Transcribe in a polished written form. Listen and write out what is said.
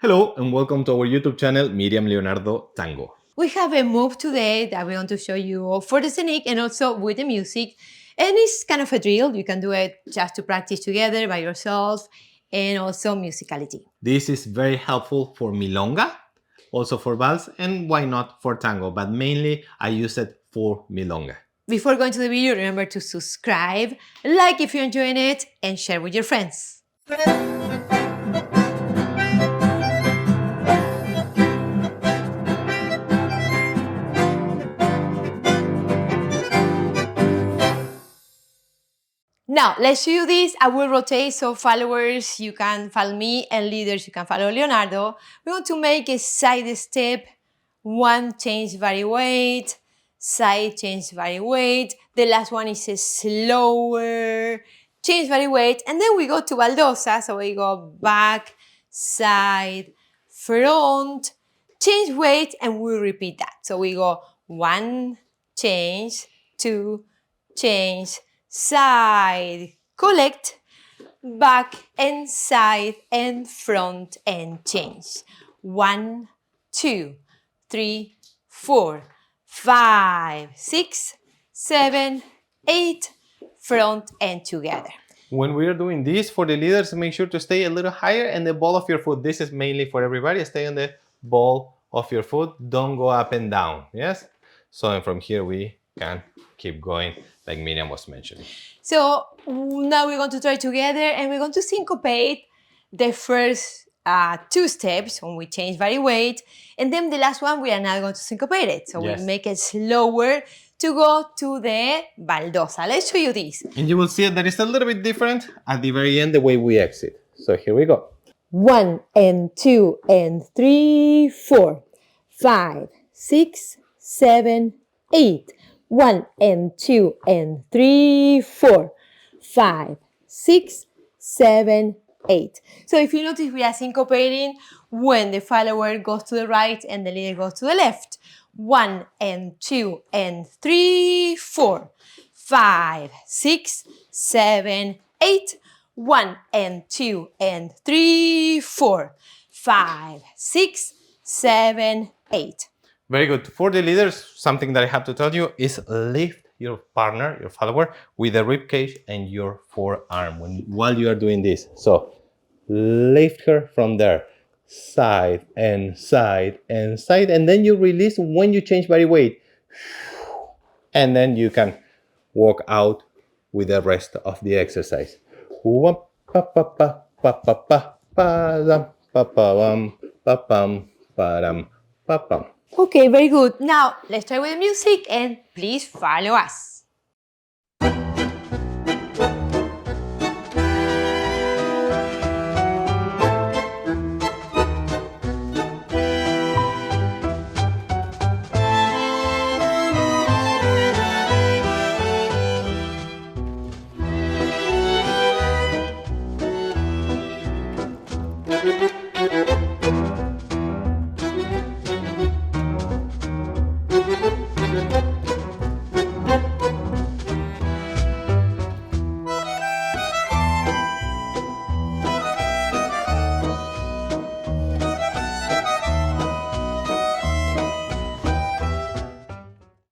Hello and welcome to our YouTube channel, Miriam Leonardo Tango. We have a move today that we want to show you for the scenic and also with the music. And it's kind of a drill. You can do it just to practice together by yourself and also musicality. This is very helpful for Milonga, also for Vals, and why not for Tango, but mainly I use it for Milonga. Before going to the video, remember to subscribe, like if you're enjoying it, and share with your friends. Now, let's show you this. I will rotate, so followers, you can follow me, and leaders, you can follow Leonardo. We're going to make a side step, one change body weight, side change body weight. The last one is a slower change body weight, and then we go to baldosa, so we go back, side, front, change weight, and we repeat that. So we go one, change, two, change, side, collect, back and side and front and change. 1, 2, 3, 4, 5, 6, 7, 8, front and together. When we are doing this, for the leaders, make sure to stay a little higher and the ball of your foot. This is mainly for everybody. Stay on the ball of your foot. Don't go up and down. Yes? So and from here we can keep going like Miriam was mentioning. So now we're going to try together and we're going to syncopate the first 2 steps when we change body weight, and then the last one we are now going to syncopate it. So Yes. we make it slower to go to the baldosa. Let's show you this. And you will see that it's a little bit different at the very end the way we exit. So here we go. 1 and 2 and 3, 4, 5, 6, 7, 8. 1 and 2 and 3, 4, 5, 6, 7, 8. So if you notice, we are syncopating when the follower goes to the right and the leader goes to the left. 1 and 2 and 3, 4, 5, 6, 7, 8. 1 and 2 and 3, 4, 5, 6, 7, 8. Very good. For the leaders, something that I have to tell you is lift your partner, your follower, with the rib cage and your forearm while you are doing this. So lift her from there, side and side and side, and then you release when you change body weight. And then you can walk out with the rest of the exercise. Okay, very good. Now, let's try with the music and please follow us.